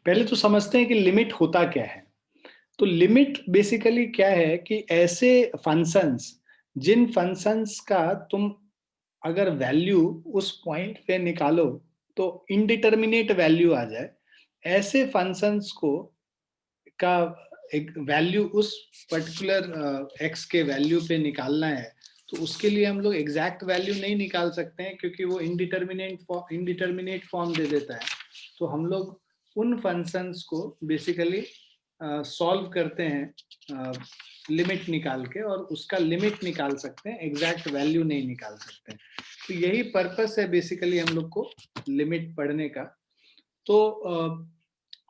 पहले तो समझते हैं कि लिमिट होता क्या है। तो लिमिट बेसिकली क्या है कि ऐसे फंक्शंस, जिन फंक्शंस का तुम अगर वैल्यू उस पॉइंट पे निकालो तो इनडिटर्मिनेट वैल्यू आ जाए, ऐसे फंक्शंस को का एक वैल्यू उस पर्टिकुलर एक्स के वैल्यू पे निकालना है, तो उसके लिए हम लोग एग्जैक्ट वैल्यू नहीं निकाल सकते हैं क्योंकि वो इनडिटर्मिनेट फॉर्म दे देता है। तो हम लोग उन फंक्शंस को बेसिकली सॉल्व करते हैं लिमिट निकाल के, और उसका लिमिट निकाल सकते हैं, एग्जैक्ट वैल्यू नहीं निकाल सकते। तो यही पर्पस है बेसिकली हम लोग को लिमिट पढ़ने का। तो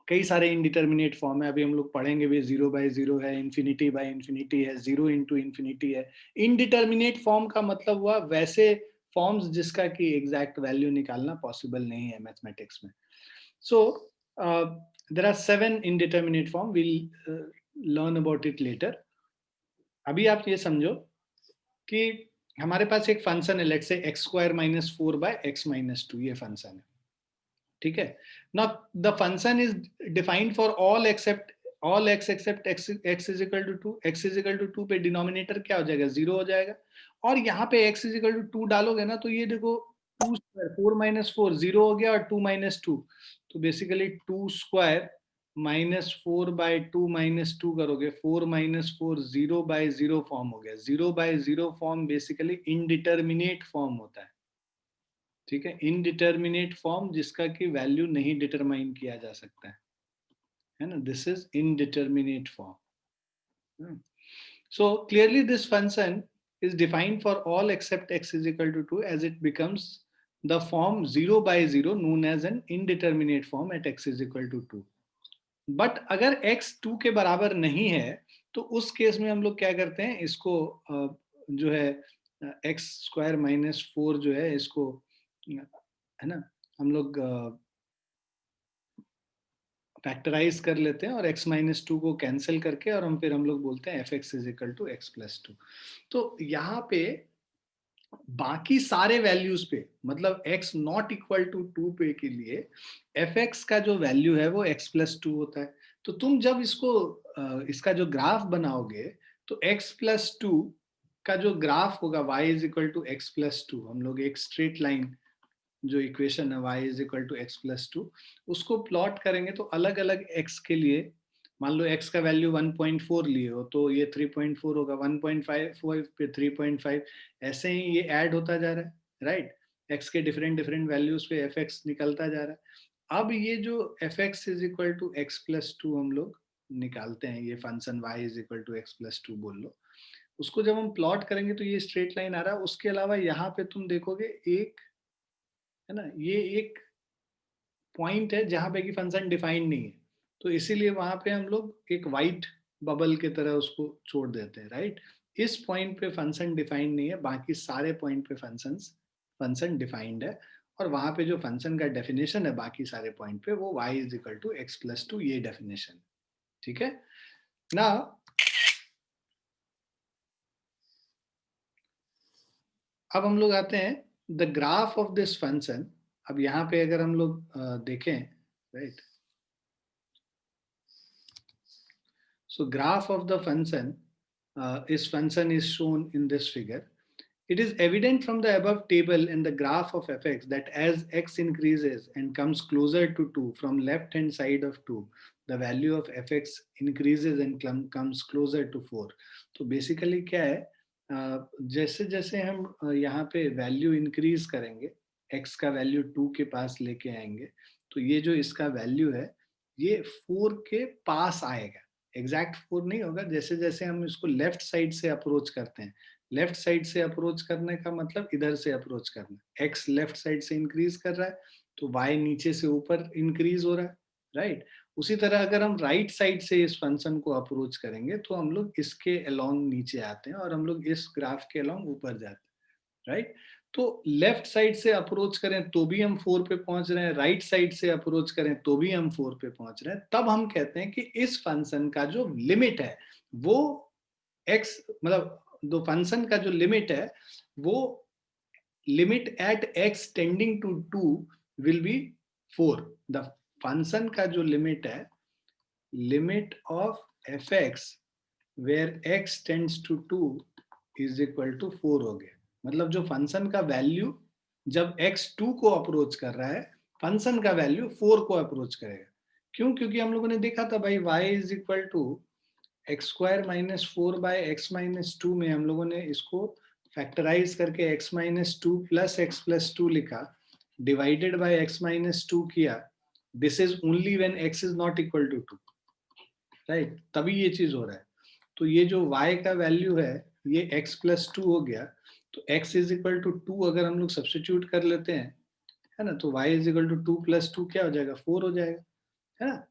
कई सारे इनडिटर्मिनेट फॉर्म है, अभी हम लोग पढ़ेंगे भी। 0/0 है, इन्फिनिटी बाय इन्फिनिटी है, 0 इंटू इन्फिनिटी है। इनडिटर्मिनेट फॉर्म का मतलब हुआ वैसे फॉर्म्स जिसका कि एग्जैक्ट वैल्यू निकालना पॉसिबल नहीं है मैथमेटिक्स में। So there are 7 indeterminate form, we'll learn about it later. अभी आप ये समझो कि हमारे पास एक फंक्शन है, लेट्स से x² - 4/x - 2, ये फंक्शन है, ठीक है। Now the function is defined for all x except x is equal to 2। x is equal to 2 पे डिनोमिनेटर क्या हो जाएगा, 0 हो जाएगा। और यहाँ पे x इज इक्वल टू 2 डालोगे ना, तो ये देखो 2 स्क्वायर, 4 - 4 0 हो गया, और 2 - 2, तो बेसिकली 2 स्क्वायर -4/2 - 2 करोगे, 4 - 4 0/0 फॉर्म हो गया। 0/0 फॉर्म बेसिकली इनडिटर्मिनेट फॉर्म होता है, ठीक है। इनडिटर्मिनेट फॉर्म जिसका कि वैल्यू नहीं डिटरमाइन किया जा सकता है ना, this is indeterminate form. So clearly this function is defined for all except x is equal to 2 as it becomes the form 0/0 known as an indeterminate form at x is equal to 2. But अगर x 2 के बराबर नहीं है तो उस case में हम लोग क्या करते हैं, इसको जो है x² - 4 जो है इसको, है ना, हम लोग फैक्टराइज कर लेते हैं और x - 2 को कैंसिल करके, और हम लोग बोलते हैं fx is equal to x+2। तो यहाँ पे बाकी सारे वैल्यूज पे, मतलब x नॉट इक्वल टू 2 पे के लिए fx का जो वैल्यू है वो x+2 होता है। तो तुम जब इसका जो ग्राफ बनाओगे तो x+2 का जो ग्राफ होगा y is equal to x+2, हम लोग एक स्ट्रेट लाइन जो इक्वेशन है y is equal to x+2, उसको प्लॉट करेंगे तो अलग अलग x के लिए, मान लो x का वैल्यू 1.4 लिए हो तो ये 3.4 होगा, 1.5 पे 3.5, ऐसे ही ये ऐड होता जा रहा है, राइट। x के डिफरेंट डिफरेंट वैल्यूज पे fx निकलता जा रहा है। अब ये जो fx is equal to x+2 हम लोग निकालते हैं, ये function y is equal to x+2 बोल लो, उसको जब हम प्लॉट करेंगे तो ये स्ट्रेट लाइन आ रहा है। उसके अलावा यहाँ पे तुम देखोगे एक, है ना, ये एक पॉइंट है जहां पे कि फंक्शन डिफाइंड नहीं है, तो इसीलिए वहां पे हम लोग एक वाइट बबल की तरह उसको छोड़ देते हैं, राइट। इस पॉइंट पे फंक्शन डिफाइंड नहीं है, बाकी सारे पॉइंट पे फंक्शन डिफाइंड है। और वहां पे जो फंक्शन का डेफिनेशन है बाकी सारे पॉइंट पे, वो y is equal to x+2, ये डेफिनेशन, ठीक है ना। अब हम लोग आते हैं the graph of this function. अब यहाँ पे अगर हम लोग देखें, right, so graph of the function is shown in this figure. It is evident from the above table and the graph of fx that as x increases and comes closer to 2 from left hand side of 2, the value of fx increases and comes closer to 4. तो basically क्या है, जैसे जैसे हम यहाँ पे value increase करेंगे, x का वैल्यू 2 के पास लेके आएंगे, तो ये जो इसका वैल्यू है ये 4 के पास आएगा। एग्जैक्ट 4 नहीं होगा, जैसे जैसे हम इसको लेफ्ट साइड से अप्रोच करते हैं। लेफ्ट साइड से अप्रोच करने का मतलब इधर से अप्रोच करना, x लेफ्ट साइड से इंक्रीज कर रहा है तो y नीचे से ऊपर इंक्रीज हो रहा है, राइट। उसी तरह अगर हम राइट साइड से इस फंक्शन को अप्रोच करेंगे तो हम लोग इसके अलोंग नीचे आते हैं और हम लोग इस ग्राफ के अलोंग ऊपर जाते हैं, राइट। तो लेफ्ट साइड से अप्रोच करें तो भी हम 4 पे पहुंच रहे हैं, राइट साइड से अप्रोच करें तो भी हम 4 पे पहुंच रहे हैं। तब हम कहते हैं कि इस फंक्शन का जो लिमिट है वो x, मतलब दो फंक्शन का जो लिमिट है वो limit at x tending to 2 will be 4. The function का जो limit है, limit of fx where x tends to 2 is equal to 4 हो गया. मतलब जो फंक्शन का वैल्यू जब x 2 को अप्रोच कर रहा है, फंक्शन का वैल्यू 4 को अप्रोच करेगा. क्यों? क्योंकि हम लोगों ने देखा था भाई y is equal to x square minus 4 by x minus 2 में हम लोगों ने इसको फैक्टराइज करके x minus 2 plus x plus 2 लिखा, डिवाइडेड बाय x माइनस 2 किया. This is only when x is not equal to 2, right? तभी ये चीज हो रहा है. तो ये जो y का वैल्यू है ये x प्लस 2 हो गया. तो x इज इक्वल टू 2 अगर हम लोग सब्स्टिट्यूट कर लेते हैं, है ना, तो y is equal to 2 plus 2 क्या हो जाएगा? 4 हो जाएगा, है ना.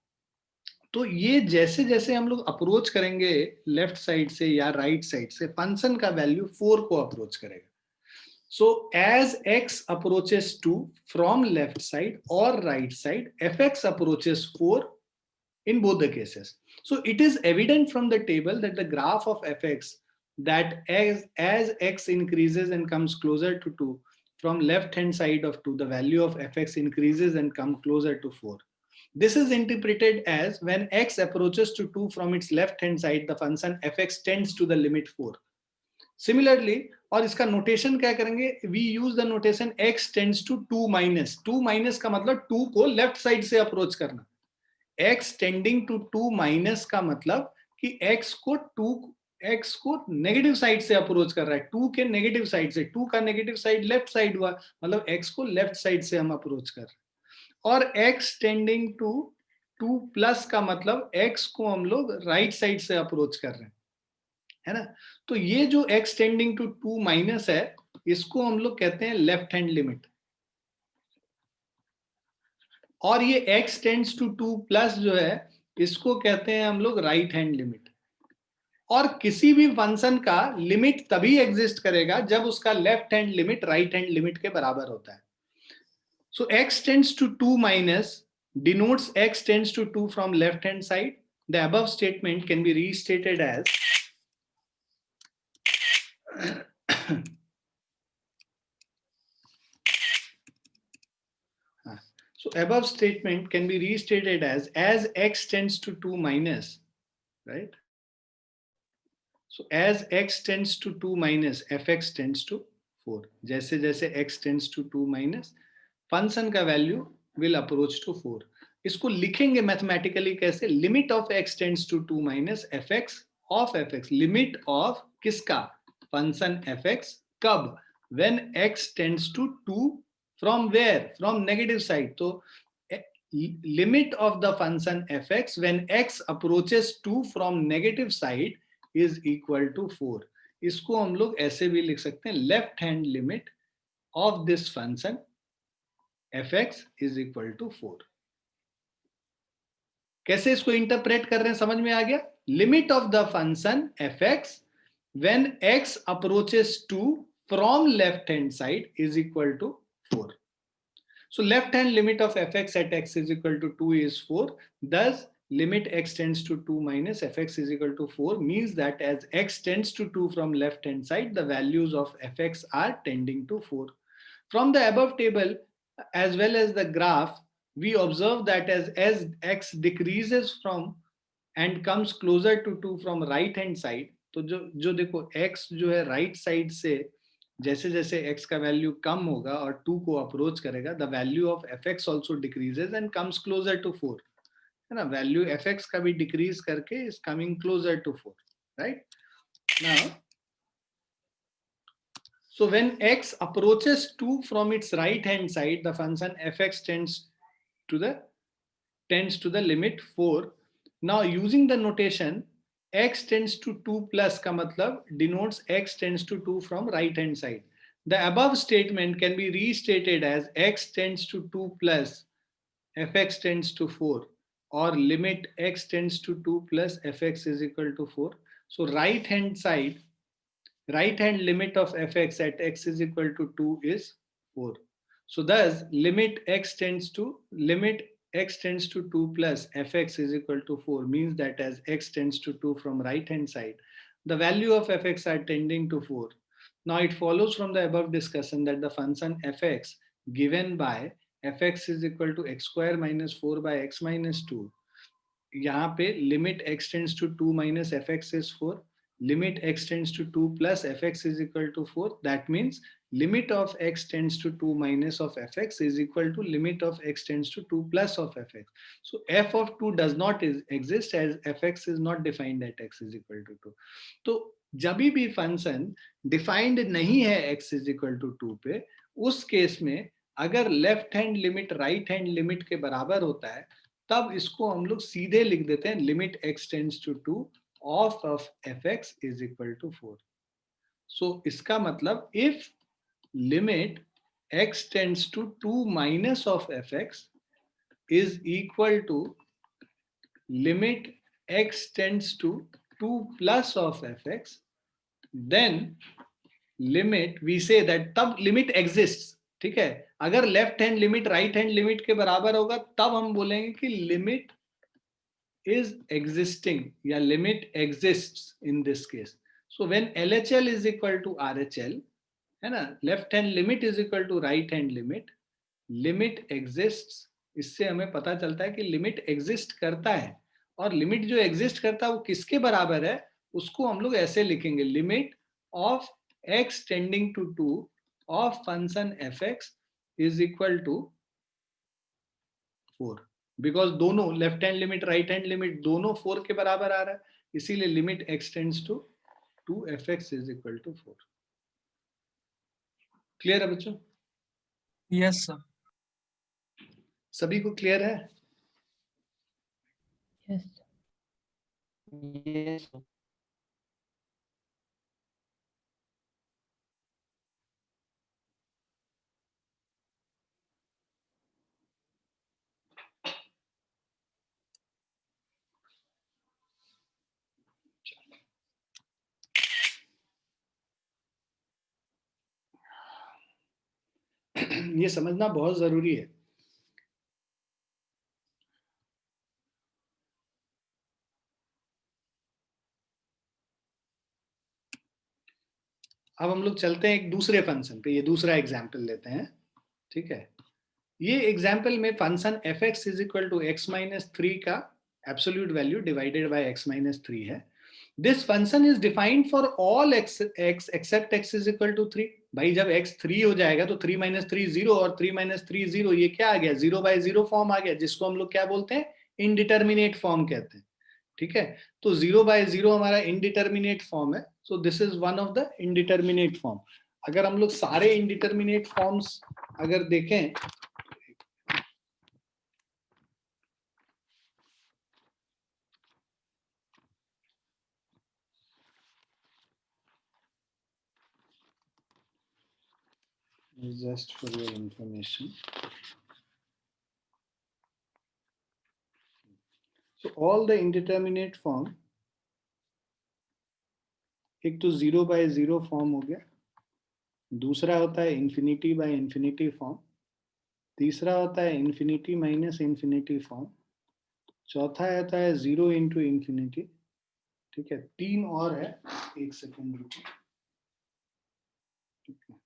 तो ये जैसे जैसे हम लोग अप्रोच करेंगे लेफ्ट साइड से या राइट साइड से, फंक्शन का वैल्यू 4 को अप्रोच करेगा. So as x approaches 2 from left side or right side, fx approaches 4 in both the cases. So it is evident from the table that the graph of fx, that as x increases and comes closer to 2, from left hand side of 2, the value of fx increases and comes closer to 4. This is interpreted as when x approaches to 2 from its left hand side, the function fx tends to the limit 4. Similarly, और इसका notation क्या करेंगे? We use the notation x tends to 2 minus. 2 minus का मतलब 2 को left side से approach करना. x tending to 2 minus का मतलब कि x को नेगेटिव साइड से अप्रोच कर रहा है. 2 के नेगेटिव साइड से, 2 का नेगेटिव साइड लेफ्ट साइड हुआ, मतलब x को लेफ्ट साइड से हम अप्रोच कर रहे हैं. और x टेंडिंग टू 2 प्लस का मतलब x को हम लोग राइट साइड से अप्रोच कर रहे हैं, है ना. तो ये जो x टेंडिंग टू 2 माइनस है, इसको हम लोग कहते हैं लेफ्ट हैंड लिमिट. और ये x टेंड्स टू 2 प्लस जो है, इसको कहते हैं हम लोग राइट हैंड लिमिट. और किसी भी फंक्शन का लिमिट तभी एग्जिस्ट करेगा जब उसका left hand limit right hand limit के बराबर होता है. So x tends to 2 minus denotes x tends to 2 from left hand side. The above statement can be restated as so above statement can be restated as x tends to 2 minus, right? So as x tends to 2 minus, fx tends to 4. जैसे जैसे x tends to 2 minus, function का value will approach to 4. इसको लिखेंगे mathematically कैसे? Limit of x tends to 2 minus fx of fx. Limit of किसका? Function fx. कब? when x tends to 2 from where? from negative side. तो limit of the function fx when x approaches 2 from negative side is equal to 4. इसको हम लोग ऐसे भी लिख सकते हैं, left hand limit of this function fx is equal to 4. कैसे इसको इंटरप्रेट कर रहे हैं, समझ में आ गया? Limit of the function fx when x approaches 2 from left hand side is equal to 4. So left hand limit of fx at x is equal to 2 is 4. Thus limit x tends to 2 minus fx is equal to 4 means that as x tends to 2 from left hand side, the values of fx are tending to 4. From the above table as well as the graph, we observe that as x decreases from and comes closer to 2 from right hand side, तो जो देखो x जो है right side से जैसे जैसे x का value कम होगा और 2 को अप्रोच करेगा, the value of fx also decreases and comes closer to 4, है ना. वैल्यू fx का भी डिक्रीज करके is coming closer to 4, right? Now so when x approaches 2 from its right hand side, the function fx tends to the limit 4. Now using the notation x tends to 2 plus का मतलब denotes x tends to 2 from right hand side. The above statement can be restated as x tends to 2 plus fx tends to 4 or limit x tends to 2 plus fx is equal to 4. So right hand limit of fx at x is equal to 2 is 4. So thus limit x tends to 2 plus fx is equal to 4 means that as x tends to 2 from right hand side, the value of fx are tending to 4. Now it follows from the above discussion that the function fx given by fx is equal to x square minus 4 by x minus 2, यहाँ पे limit x tends to 2 minus f x is 4, limit x tends to 2 plus f x is equal to 4, that means limit of x tends to 2 minus of fx is equal to limit of x tends to 2 plus of fx. So f of 2 does not exist as fx is not defined at x is equal to 2. तो जब भी function defined नहीं है x is equal to 2 पे, उस case में अगर left hand limit right hand limit के बराबर होता है, तब इसको हम लोग सीधे लिख देते हैं limit x tends to 2 of fx is equal to 4. So इसका मतलब if limit x tends to 2 minus of fx is equal to limit x tends to 2 plus of fx, then limit we say that तब limit exists. ठीक है, अगर left hand limit right hand limit के बराबर होगा तब हम बोलेंगे कि लिमिट is existing या limit exists in this case. So when LHL is equal to RHL, है ना, left hand limit is equal to right hand limit, limit exists, इससे हमें पता चलता है कि लिमिट एग्जिस्ट करता है, और लिमिट जो एग्जिस्ट करता है वो किसके बराबर है, उसको हम लोग ऐसे लिखेंगे limit of x tending to 2 of function fx is equal to 4, because दोनों left hand limit right hand limit दोनों 4 के बराबर आ रहा है, इसीलिए limit x tends to 2 fx is equal to 4. Clear है बच्चों? Yes sir. सभी को क्लियर है? Yes. Yes sir. ये समझना बहुत जरूरी है. अब हम लोग चलते हैं एक दूसरे फंक्शन पे, ये दूसरा एग्जाम्पल लेते हैं. ठीक है, ये एग्जाम्पल में function f x is equal to x minus 3 का absolute value divided by x minus 3 है. This function is defined for all x except x is equal to 3. भाई जब x 3 हो जाएगा तो 3 माइनस 3 0 और 3 माइनस 3 0, ये क्या आ गया, 0 बाय 0 फॉर्म आ गया, जिसको हम लोग क्या बोलते हैं, इनडिटर्मिनेट फॉर्म कहते हैं. ठीक है, तो 0 बाय 0 हमारा इनडिटर्मिनेट फॉर्म है. So this is one of the indeterminate form. अगर हम लोग सारे इनडिटर्मिनेट फॉर्म्स अगर देखें, just for your information, so all the indeterminate form, एक तो 0 बाय 0 फॉर्म हो गया, दूसरा होता है इंफिनिटी बाय इंफिनिटी फॉर्म, तीसरा होता है इंफिनिटी माइनस इंफिनिटी फॉर्म, चौथा होता है 0 इंटू इंफिनिटी. ठीक है, 3 और है, एक सेकेंड रुको. ठीक है,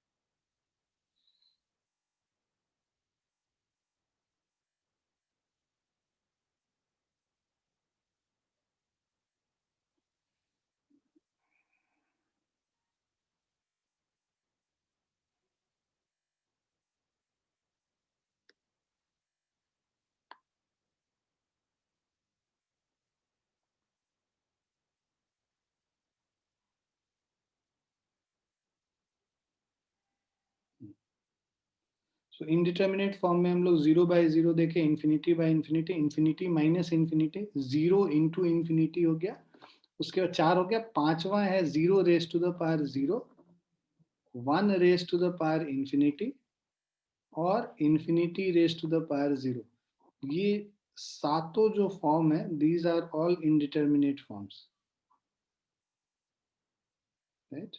सो इनडिटर्मिनेट फॉर्म में हम लोग 0 बाय 0 देखे, infinity by infinity, infinity minus infinity, 0 into infinity हो गया, उसके बाद 4 हो गया, पांचवा है 0 raise to the power 0, 1 raise to the power infinity और infinity raise to the power 0. ये सातों जो फॉर्म है, these are all indeterminate forms, right.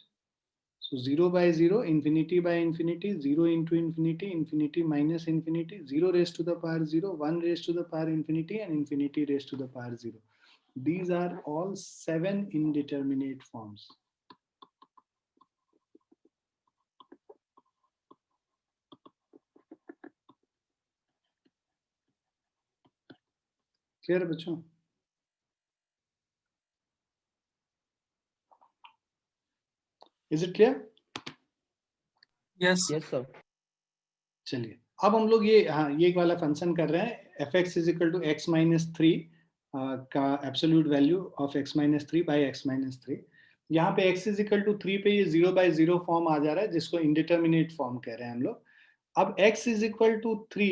So 0 by 0, infinity by infinity, 0 into infinity, infinity minus infinity, 0 raised to the power 0, 1 raised to the power infinity, and infinity raised to the power 0. These are all 7 indeterminate forms. Clear है बच्चों? Is it clear? Yes. Yes, sir. चलिए अब हम लोग ये वाला function कर रहे हैं, F x is equal to x minus three का absolute value of X minus three by X minus three. यहाँ पे x is equal to three पे ये 0/0 फॉर्म आ जा रहा है, जिसको इंडिटर्मिनेट फॉर्म कह रहे हैं हम लोग। अब x is equal to three,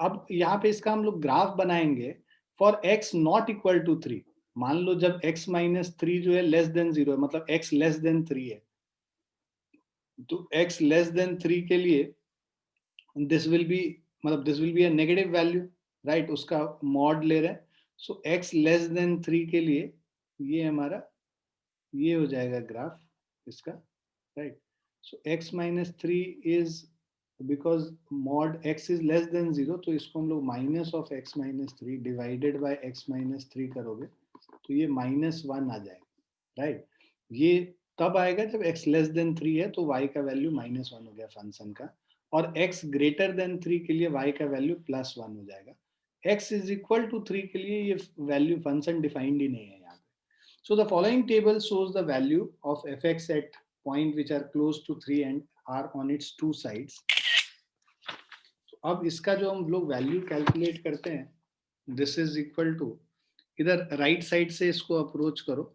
अब यहाँ पे इसका हम लोग ग्राफ बनाएंगे for x not equal to three. मान लो जब x माइनस थ्री जो है लेस देन जीरो है, मतलब x लेस देन थ्री है, तो x लेस देन थ्री के लिए दिस विल बी, मतलब this will be a negative value, right, उसका मॉड ले रहे हैं। सो x लेस देन थ्री के लिए ये हमारा ये हो जाएगा ग्राफ इसका, right. So x minus three is, because mod x is less than zero, तो इसको हम लोग minus of x minus three divided by x minus three करोगे तो ये माइनस वन आ जाएगा, राइट। ये तब आएगा जब x लेस देन थ्री है, तो y का वैल्यू माइनस वन हो गया फंक्शन का, और x ग्रेटर देन थ्री के लिए y का वैल्यू प्लस वन हो जाएगा। x is equal to three के लिए ये वैल्यू फंक्शन डिफाइंड ही नहीं है यहाँ पे। So the following table shows the value of fx at point which are close to 3 and are on its two sides. तो अब इसका जो हम लोग वैल्यू कैलकुलेट करते हैं, दिस इज इक्वल टू, इधर राइट साइड से इसको अप्रोच करो,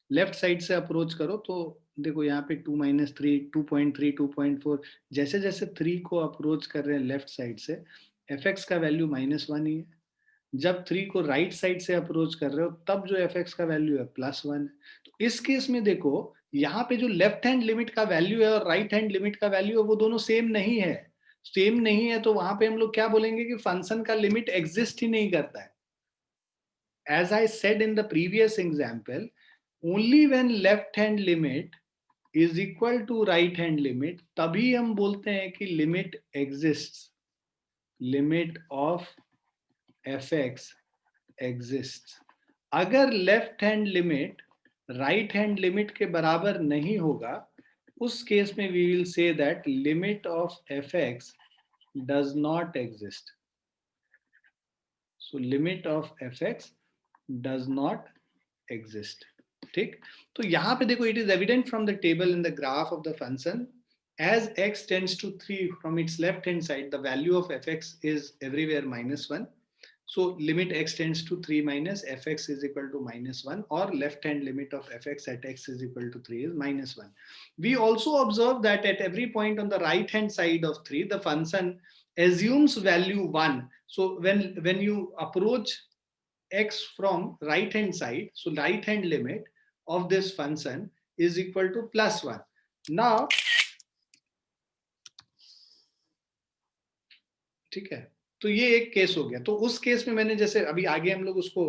लेफ्ट साइड से अप्रोच करो, तो देखो यहाँ पे 2 माइनस थ्री, 2.3, 2.4, जैसे जैसे 3 को अप्रोच कर रहे हैं लेफ्ट साइड से, एफ एक्स का वैल्यू माइनस वन ही है। जब 3 को राइट साइड से अप्रोच कर रहे हो तब जो एफ एक्स का वैल्यू है प्लस वन। तो इस केस में देखो यहाँ पे जो लेफ्ट हैंड लिमिट का वैल्यू है और राइट हैंड लिमिट का वैल्यू है वो दोनों सेम नहीं है, सेम नहीं है, तो वहां पे हम लोग क्या बोलेंगे कि फंक्शन का लिमिट एग्जिस्ट ही नहीं करता है। As I said in the previous example, only when left hand limit is equal to right hand limit, तभी हम बोलते हैं कि limit exist, limit of fx exists। अगर left hand limit right hand limit के बराबर नहीं होगा, उस केस में we will say that limit of fx does not exist. So limit of fx does not exist, ठीक। तो यहां पे देखो, it is evident from the table in the graph of the function, as x tends to 3 from its left hand side, the value of fx is everywhere minus 1. So limit x tends to 3 minus fx is equal to minus 1, or left hand limit of fx at x is equal to 3 is minus 1. We also observe that at every point on the right hand side of 3, the function assumes value 1. So when you approach x from right hand side, so right hand limit of this function is equal to plus 1. Now, ठीक है, तो ये एक case हो गया। तो उस case में मैंने जैसे अभी आगे हम लोग उसको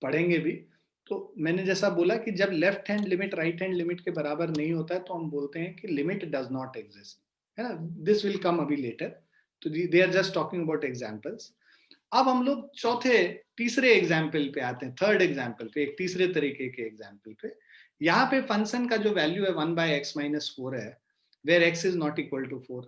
पढ़ेंगे भी, तो मैंने जैसा बोला कि जब left hand limit right hand limit के बराबर नहीं होता है तो हम बोलते हैं कि लिमिट डज नॉट एग्जिस्ट, है ना। दिस विल कम अभी लेटर, तो they are just talking about examples. अब हम लोग तीसरे एग्जाम्पल पे आते हैं, थर्ड एग्जाम्पल पे, एक तीसरे तरीके के एग्जाम्पल पे। यहाँ पे फंक्शन का जो वैल्यू है 1/x-4 है, where x is not equal to 4।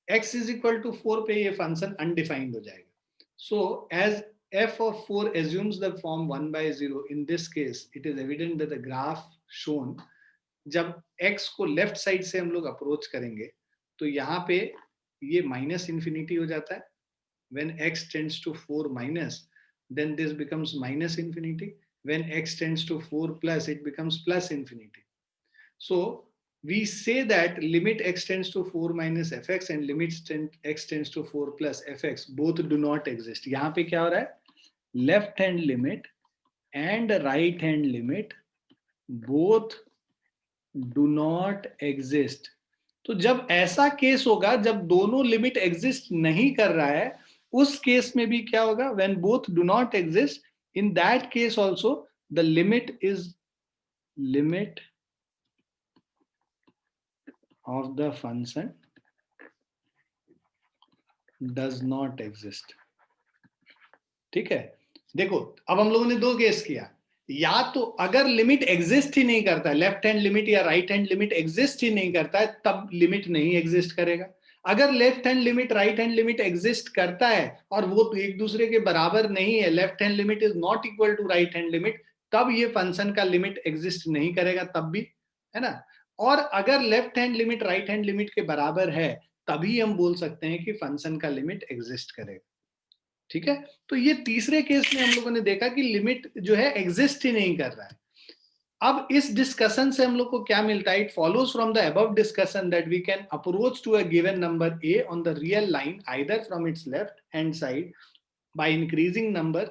x is equal to 4 पे ये फंक्शन अनडिफाइंड हो जाएगा। So as f of 4 assumes the form 1/0, in this case it is evident that the graph shown, जब x को left side से हम लोग approach करेंगे तो यहाँ पे ये माइनस इंफिनिटी हो जाता है। when x tends to 4 minus, then this becomes minus infinity. When x tends to 4 plus, it becomes plus infinity. So we say that limit x tends to 4 minus fx and limit x tends to 4 plus fx both do not exist. यहाँ पे क्या हो रहा है, left hand limit and right hand limit both do not exist. तो जब ऐसा case होगा, जब दोनों लिमिट एग्जिस्ट नहीं कर रहा है, उस केस में भी क्या होगा, when both do not exist, in that case also the limit is limit of the function does not exist। ठीक है, देखो अब हम लोगों ने दो केस किया, या तो अगर लिमिट एग्जिस्ट ही नहीं करता है, लेफ्ट हैंड लिमिट या राइट हैंड लिमिट एग्जिस्ट ही नहीं करता है, तब लिमिट नहीं एग्जिस्ट करेगा। अगर left hand limit right hand limit exist करता है और वो एक दूसरे के बराबर नहीं है, left hand limit is not equal to right hand limit, तब ये फंक्शन का लिमिट एग्जिस्ट नहीं करेगा, तब भी, है ना। और अगर left hand limit right hand limit के बराबर है, तभी हम बोल सकते हैं कि फंक्शन का लिमिट एग्जिस्ट करेगा। ठीक है, तो ये तीसरे केस में हम लोगों ने देखा कि लिमिट जो है एग्जिस्ट ही नहीं कर रहा है। अब इस डिस्कशन से हम लोग को क्या मिलता है? It follows from the above discussion that we can approach to a given number a on the real line either from its left hand side by increasing number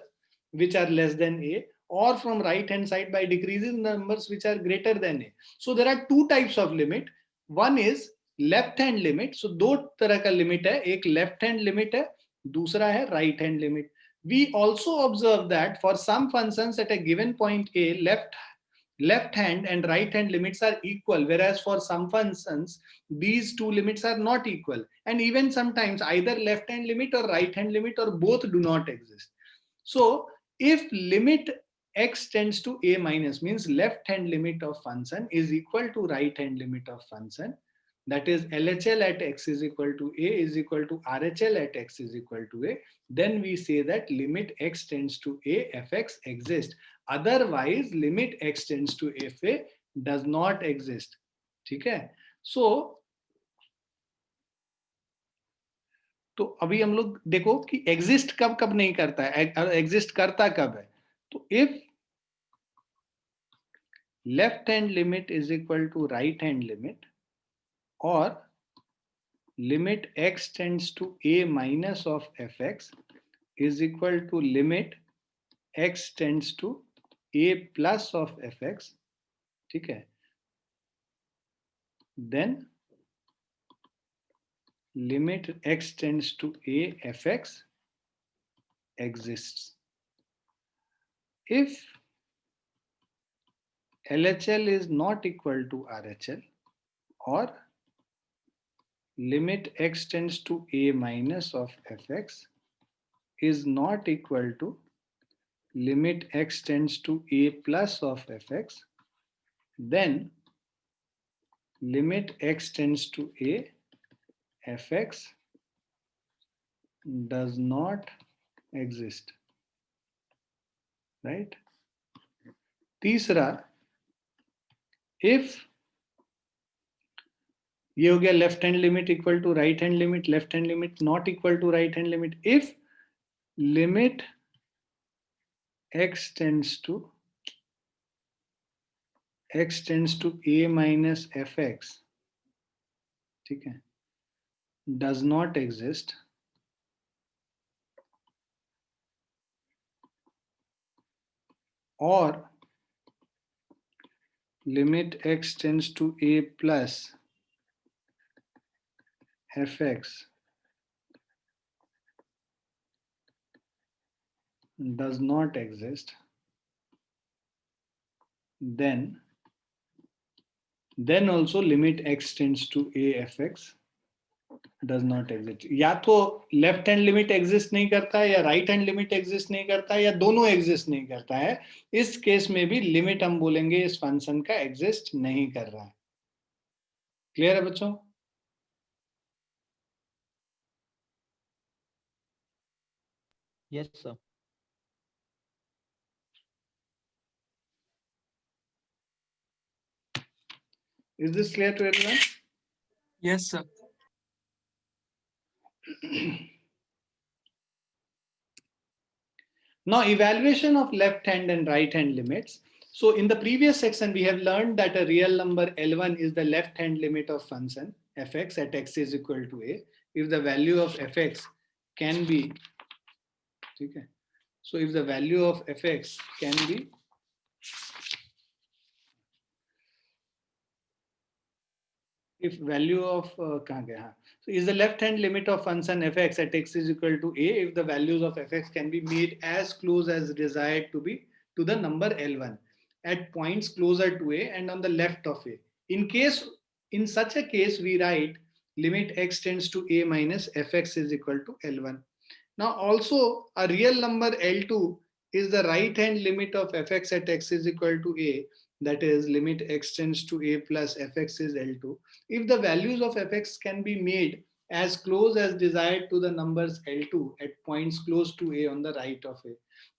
which are less than a, or from right hand side by decreasing numbers which are greater than a. So there are two types of limit. One is left hand limit. So दो तरह का limit है, एक left hand limit है, दूसरा है right hand limit. We also observe that for some functions at a given point a, left hand and right hand limits are equal, whereas for some functions these two limits are not equal, and even sometimes either left hand limit or right hand limit or both do not exist. So if limit x tends to a minus, means left hand limit of function is equal to right hand limit of function, that is LHL at x is equal to a is equal to RHL at x is equal to a, then we say that limit x tends to a fx exists. Otherwise limit x tends to fa does not exist. ठीक है, so तो अभी हम लोग देखो कि exist कब कब नहीं करता है, एग्जिस्ट करता कब है? तो if left hand limit is equal to right hand limit और limit x tends to a minus of fx is equal to limit x tends to a plus of fx, ठीक है, then limit x tends to a fx exists. If LHL is not equal to RHL or limit x tends to a minus of fx is not equal to limit x tends to a plus of fx, then limit x tends to a fx does not exist, right? तीसरा, if ये हो गया left hand limit equal to right hand limit, left hand limit not equal to right hand limit, if limit x tends to a minus fx, ठीक है, does not exist, or limit x tends to a plus fx does not exist, then also limit x tends to a fx does not exist. या तो left hand limit exist नहीं करता है या right hand limit exist नहीं करता है या दोनों एग्जिस्ट नहीं करता है. इस केस में भी लिमिट हम बोलेंगे इस फंक्शन का एग्जिस्ट नहीं कर रहा है. क्लियर है बच्चों? Yes sir. Is this clear to everyone? Yes, sir. Now evaluation of left hand and right hand limits. So in the previous section we have learned that a real number L1 is the left hand limit of function fx at x is equal to a if the value of fx can be, okay, so if the value of fx can be if value of कहाँ गया, हाँ, so is the left hand limit of function fx at x is equal to a if the values of fx can be made as close as desired to be to the number L1 at points closer to a and on the left of a. In such a case we write limit x tends to a minus fx is equal to L1. Now also a real number L2 is the right hand limit of fx at x is equal to a, that is limit x tends to a plus fx is L2 if the values of fx can be made as close as desired to the numbers L2 at points close to A on the right of A.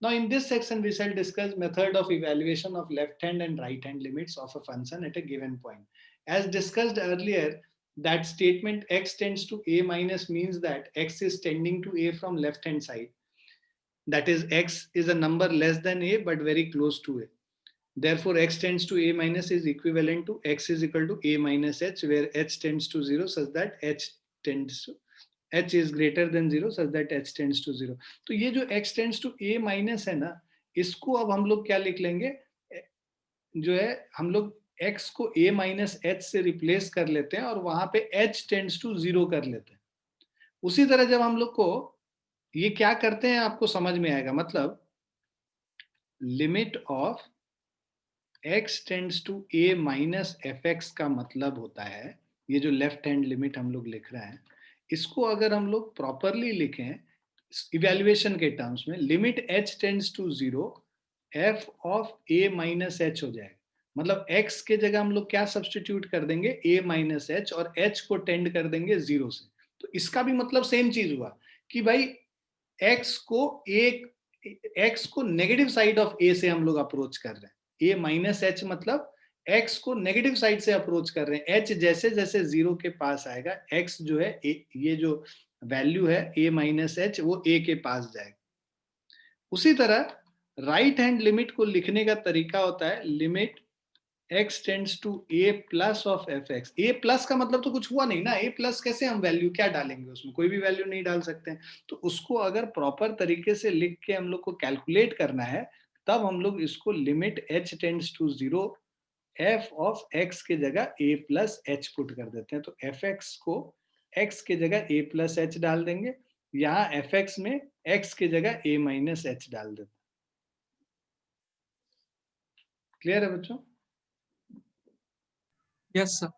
Now in this section we shall discuss method of evaluation of left hand and right hand limits of a function at a given point. As discussed earlier, that statement x tends to A minus means that x is tending to A from left hand side. That is, x is a number less than A but very close to A. Therefore, x tends to A minus is equivalent to x is equal to A minus h, where h tends to 0 such that h is greater than 0 such that h tends to 0. तो ये जो x tends to A minus है ना, इसको अब हम लोग क्या लिख लेंगे, जो है हम लोग x को A minus h से रिप्लेस कर लेते हैं और वहां पे h tends to 0 कर लेते हैं. उसी तरह जब हम लोग को ये क्या करते हैं आपको समझ में आएगा. मतलब limit of x tends to a minus fx का मतलब होता है, ये जो लेफ्ट हैंड लिमिट हम लोग लिख रहे हैं, इसको अगर हम लोग प्रॉपरली लिखें इवैल्यूएशन के टर्म्स में, limit h tends to 0 f of a minus h हो जाएगा. मतलब x के जगह हम लोग क्या सब्स्टिट्यूट कर देंगे, a माइनस h, और h को टेंड कर देंगे 0 से. तो इसका भी मतलब सेम चीज हुआ कि भाई x को नेगेटिव साइड ऑफ a से हम लोग अप्रोच कर रहे हैं. a माइनस h मतलब x को नेगेटिव साइड से अप्रोच कर रहे हैं. h जैसे जैसे 0 के पास आएगा, x जो है ये जो वैल्यू है a माइनस h वो a के पास जाएगा. उसी तरह राइट हैंड लिमिट को लिखने का तरीका होता है limit x tends to a plus of fx. a plus का मतलब तो कुछ हुआ नहीं ना, a प्लस कैसे हम वैल्यू क्या डालेंगे, उसमें कोई भी वैल्यू नहीं डाल सकते हैं. तो उसको अगर प्रॉपर तरीके से लिख के हम लोग को कैलकुलेट करना है, तब हम लोग इसको limit h tends to 0 f of x के जगह a प्लस h पुट कर देते हैं. तो fx को x के जगह a प्लस h डाल देंगे, यहाँ fx में x के जगह a माइनस h डाल देते हैं. क्लियर है बच्चों? Yes, sir.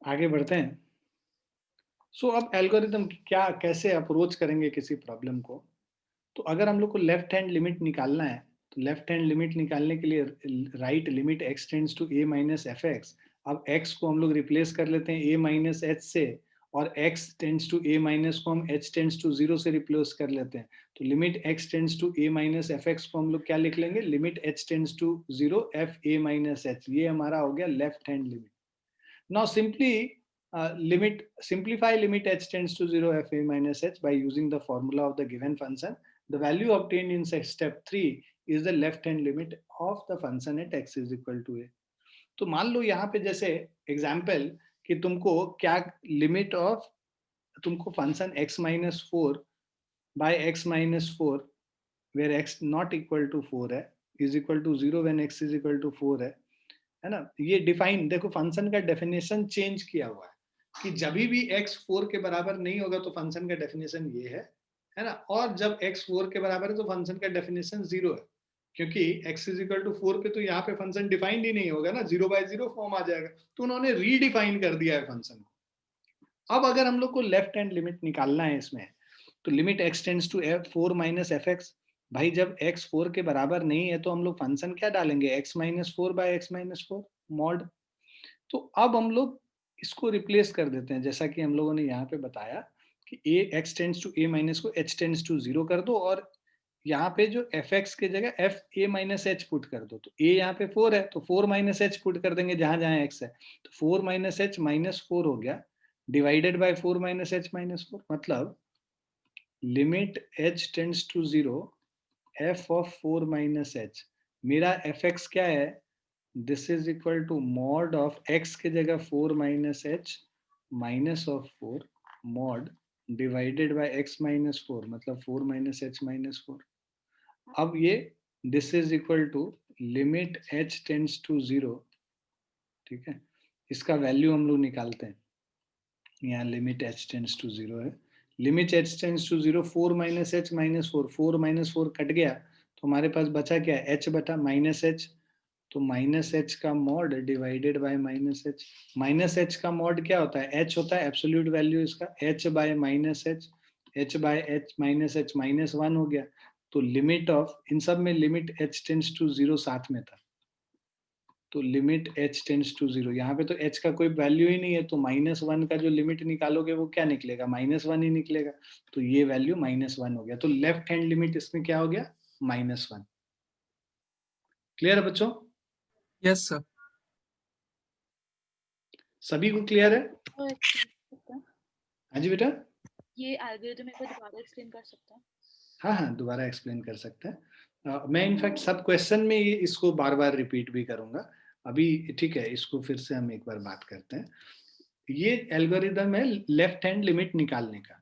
आगे बढ़ते हैं. सो अब एल्गोरिथम क्या कैसे अप्रोच करेंगे किसी प्रॉब्लम को. तो अगर हम लोग को लेफ्ट हैंड लिमिट निकालना है, तो लेफ्ट हैंड लिमिट निकालने के लिए right limit x tends to a minus f x. अब x को हम लोग रिप्लेस कर लेते हैं a माइनस एच से, और x tends to a minus को हम h टेंड्स टू 0 से रिप्लेस कर लेते हैं. तो limit x tends to a minus f x को हम लोग क्या लिख लेंगे, limit h tends to 0 f a minus h. ये हमारा हो गया left hand limit. Now simply simplify limit h tends to 0 f a minus h by using the formula of the given function. The value obtained in step 3 is the left hand limit of the function at x is equal to a. तो मान लो यहाँ पे जैसे example कि तुमको क्या limit of, तुमको function x minus 4 by x minus 4 where x not equal to 4 है, is equal to 0 when x is equal to 4 है ना. ये डिफाइन देखो, फंक्शन का डेफिनेशन चेंज किया हुआ है कि जब भी x 4 के बराबर नहीं होगा तो फंक्शन का डेफिनेशन ये है ना. और जब x 4 के बराबर है तो फंक्शन का डेफिनेशन 0 है, क्योंकि x इज इक्वल टू 4 पे तो यहाँ पे फंक्शन डिफाइंड ही नहीं होगा ना, 0 बाय 0 फॉर्म आ जाएगा. तो उन्होंने रीडिफाइन कर दिया है फंक्शन को. अब अगर हम लोग को लेफ्ट हैंड लिमिट निकालना है इसमें, तो limit x tends to 4 minus f x. भाई जब x 4 के बराबर नहीं है तो हम लोग फंक्शन क्या डालेंगे, x minus 4 by x minus 4 mod. तो अब हम लोग इसको रिप्लेस कर देते हैं, जैसा कि हम लोगों ने यहाँ पे बताया कि a x tends to a minus को h टेंड्स टू 0 कर दो, और यहाँ पे जो fx के जगह f a minus h put कर दो. तो a यहाँ पे 4 है तो 4 माइनस h पुट कर देंगे जहां जहां x है. तो 4 माइनस h माइनस 4 हो गया, divided by 4 minus h minus 4. मतलब limit h tends to 0 f of 4 minus h. मेरा fx क्या है, this is equal to mod of x के जगह 4 minus h minus of 4 mod divided by x minus 4, मतलब 4 minus h minus 4. अब ये this is equal to limit h tends to 0. ठीक है, इसका वैल्यू हम लोग निकालते हैं. यहाँ लिमिट h टेंड्स टू 0 है, limit h tends to 0 4 minus h minus 4, 4 minus 4 कट गया तो हमारे पास बचा क्या है, h बटा माइनस h. तो माइनस h का mod divided by minus h. Minus h का मॉड क्या होता है, h होता है एब्सोल्यूट वैल्यू इसका, h by minus h, h by h minus h minus 1 हो गया. तो लिमिट ऑफ, इन सब में लिमिट h टेंड्स टू 0 साथ में था, तो लिमिट h टेंड्स टू 0, यहाँ पे तो h का कोई वैल्यू ही नहीं है, तो -1 का जो लिमिट निकालोगे वो क्या निकलेगा, -1 ही निकलेगा, तो ये वैल्यू -1 हो गया, तो लेफ्ट हैंड लिमिट इसमें क्या हो गया, -1। क्लियर है बच्चों? Yes, sir. सभी को क्लियर है? तो explain कर सकते हैं? हाँ जी बेटा। ये एल्गोरिथम एक बार दोबारा एक्सप्लेन कर सकते हैं? हाँ हाँ, दोबारा एक्सप्लेन कर सकते हैं। मैं इनफैक्ट सब क्वेश्चन में इसको बार बार रिपीट भी करूंगा अभी, ठीक है, इसको फिर से हम एक बार बात करते हैं। ये एल्गोरिदम है लेफ्ट हैंड लिमिट निकालने का,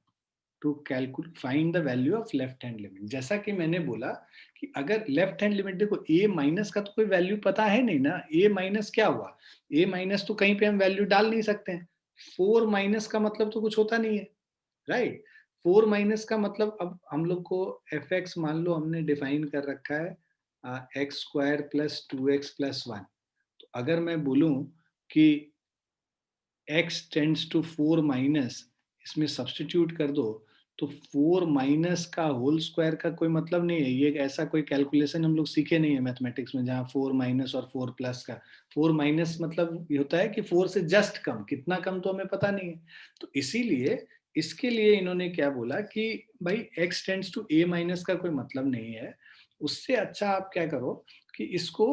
to calculate find the value of left hand limit. जैसा कि मैंने बोला कि अगर लेफ्ट हैंड लिमिट, देखो a माइनस का तो कोई वैल्यू पता है नहीं ना, a माइनस क्या हुआ, a माइनस तो कहीं पे हम वैल्यू डाल नहीं सकते हैं, 4 माइनस का मतलब तो कुछ होता नहीं है, राइट। 4 माइनस का मतलब, अब हम लोग को एफ एक्स मान लो हमने डिफाइन कर रखा है x square plus 2x plus 1, तो अगर मैं बोलूं कि x टेंड्स टू 4 माइनस, इसमें सब्स्टिट्यूट कर दो, तो 4 माइनस का होल स्क्वायर का कोई मतलब नहीं है, ये ऐसा कोई कैलकुलेशन हम लोग सीखे नहीं है मैथमेटिक्स में जहाँ 4 माइनस और 4 प्लस का, 4 माइनस मतलब ये होता है कि 4 से जस्ट कम, कितना कम तो हमें पता नहीं है, तो इसीलिए इसके लिए इन्होंने क्या बोला कि भाई x tends to a minus का कोई मतलब नहीं है, उससे अच्छा आप क्या करो कि इसको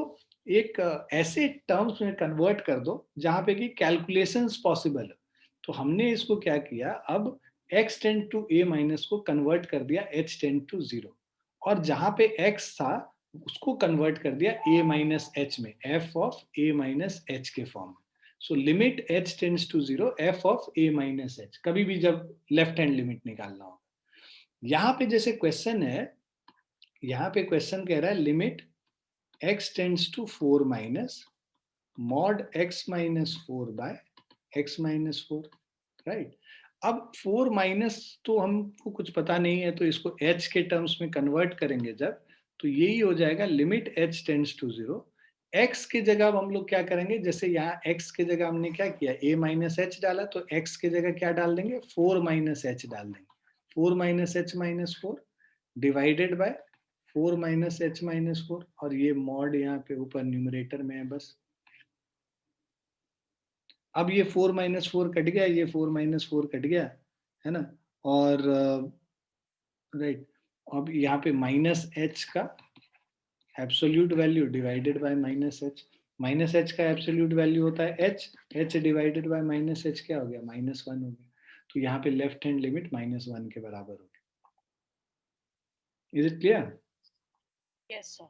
एक ऐसे टर्म्स में कन्वर्ट कर दो जहां पे कि कैलकुलेशंस पॉसिबल है। तो हमने इसको क्या किया, अब x tend to a minus को कन्वर्ट कर दिया h टेंड टू 0, और जहां पे x था उसको कन्वर्ट कर दिया a माइनस h में, f of a minus h के फॉर्म में। So limit h tends to 0 f of a minus h, कभी भी जब लेफ्ट हैंड लिमिट निकालना हो। यहाँ पे जैसे क्वेश्चन है, यहाँ पे क्वेश्चन कह रहा है limit x tends to 4 minus mod x minus 4 by x minus 4, right. अब 4 माइनस तो हमको कुछ पता नहीं है, तो इसको h के टर्म्स में कन्वर्ट करेंगे जब, तो यही हो जाएगा limit h tends to 0, x के जगह अब हम लोग क्या करेंगे, जैसे यहाँ x के जगह हमने क्या किया, a माइनस h डाला, तो x के जगह क्या डाल देंगे, 4 माइनस h डाल देंगे, 4 minus h minus 4 divided by 4 minus h minus 4, और ये मॉड यहाँ पे ऊपर न्यूमरेटर में है बस। अब ये 4 माइनस 4 कट गया, ये 4 माइनस 4 कट गया, है ना, और राइट, अब यहाँ पे माइनस h का absolute value divided by minus h का एब्सोल्यूट वैल्यू होता है h divided by minus h क्या हो गया, -1 हो गया, तो यहाँ पे लेफ्ट हैंड लिमिट -1 के बराबर हो गया। Is it clear? Yes sir.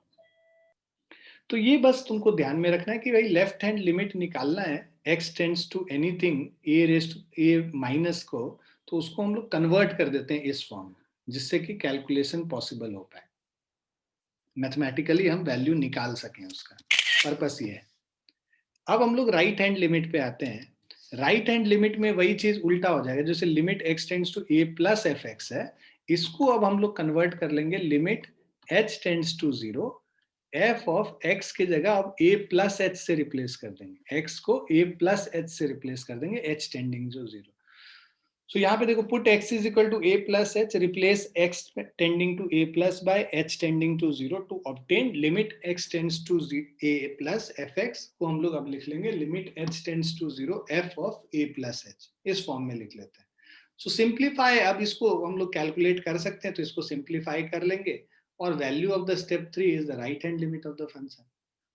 तो ये बस तुमको ध्यान में रखना है कि भाई लेफ्ट हैंड लिमिट निकालना है x tends to anything a minus को, तो उसको हम लोग कन्वर्ट कर देते हैं इस फॉर्म में, जिससे कि कैलकुलेशन पॉसिबल हो पाए, मैथमेटिकली हम वैल्यू निकाल सकें, उसका पर्पस ये है। अब हम लोग राइट हैंड लिमिट पे आते हैं। राइट हैंड लिमिट में वही चीज उल्टा हो जाएगा, जैसे limit x tends to a plus f x है, इसको अब हम लोग कन्वर्ट कर लेंगे limit h tends to 0, f of x की जगह अब a प्लस h से रिप्लेस कर देंगे, x को a प्लस h से रिप्लेस कर देंगे, h टेंडिंग जो 0। सो यहाँ पे देखो, put x is equal to a plus h, replace x tending to a plus by h tending to 0 to obtain limit x tends to a plus f x, को हम लोग अब लिख लेंगे limit h tends to 0 f of a plus h, इस form में लिख लेते हैं। सो सिंप्लीफाई, अब इसको हम लोग कैलकुलेट कर सकते हैं, तो इसको सिंप्लीफाई कर लेंगे, और value of the step 3 is the right hand limit of the function.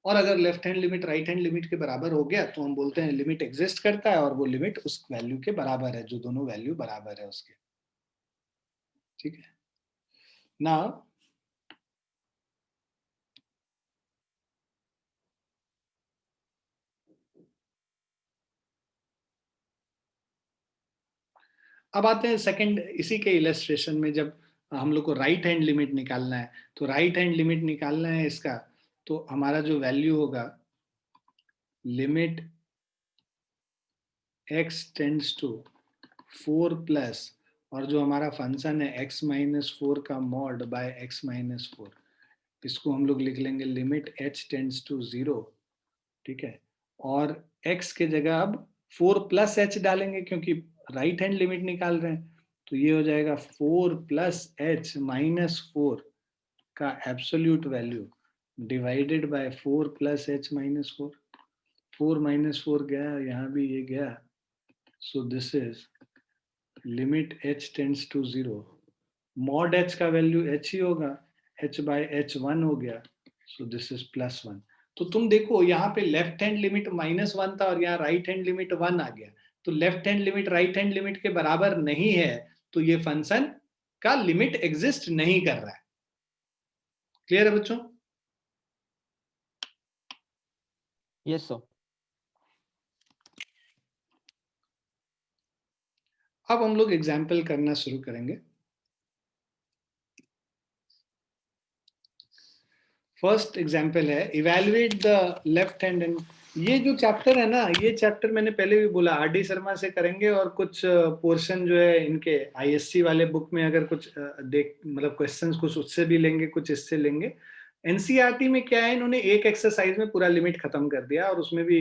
और अगर left hand limit right hand limit के बराबर हो गया, तो हम बोलते हैं लिमिट एग्जिस्ट करता है, और वो लिमिट उस वैल्यू के बराबर है जो दोनों वैल्यू बराबर है उसके, ठीक है। नाउ अब आते हैं सेकंड, इसी के इलस्ट्रेशन में, जब हम लोग को राइट हैंड लिमिट निकालना है, तो राइट हैंड लिमिट निकालना है इसका, तो हमारा जो वैल्यू होगा limit x tends to 4 plus, और जो हमारा फंक्शन है x माइनस 4 का मॉड बाय x माइनस 4, इसको हम लोग लिख लेंगे लिमिट h टेंड्स टू 0, ठीक है, और x के जगह अब 4 प्लस h डालेंगे, क्योंकि राइट हैंड लिमिट निकाल रहे हैं, तो ये हो जाएगा 4 प्लस h माइनस 4 का absolute value divided by 4 plus h minus 4, 4 minus 4 गया, यहाँ भी ये गया, so this is limit h tends to 0, mod h का वैल्यू h ही होगा, h बाय h1 हो गया, सो दिस इज +1। तो तुम देखो यहाँ पे लेफ्ट हैंड लिमिट -1 था और यहाँ राइट हैंड लिमिट 1 आ गया, तो left hand limit right hand limit के बराबर नहीं है, तो ये फंक्शन का लिमिट एग्जिस्ट नहीं कर रहा है। क्लियर है बच्चों? Yes, sir. अब हम लोग एग्जाम्पल करना शुरू करेंगे। फर्स्ट एग्जाम्पल है evaluate the left hand and, ये जो चैप्टर है ना, ये चैप्टर मैंने पहले भी बोला आरडी शर्मा से करेंगे, और कुछ पोर्शन जो है इनके आईएससी वाले बुक में अगर कुछ देख मतलब क्वेश्चंस कुछ उससे भी लेंगे, कुछ इससे लेंगे। एनसीईआरटी में क्या है, इन्होंने एक एक्सरसाइज में पूरा लिमिट खत्म कर दिया, और उसमें भी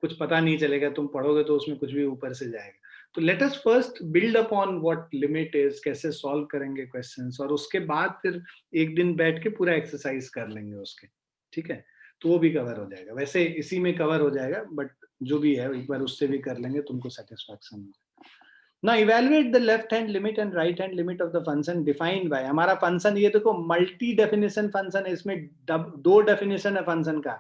कुछ पता नहीं चलेगा, तुम पढ़ोगे तो उसमें कुछ भी ऊपर से जाएगा। तो let us first build upon what limit is, कैसे सॉल्व करेंगे क्वेश्चंस, और उसके बाद फिर एक दिन बैठ के पूरा एक्सरसाइज कर लेंगे उसके, ठीक है? तो वो भी कवर हो जाएगा, वैसे इसी में कवर हो जाएगा, बट जो भी है एक बार उससे भी कर लेंगे, तुमको सेटिस्फैक्शन हो जाएगा। Now evaluate the left hand limit and right hand limit of the function defined by, हमारा फंक्शन ये देखो मल्टी डेफिनेशन फंक्शन है, इसमें दो डेफिनेशन है फंक्शन का,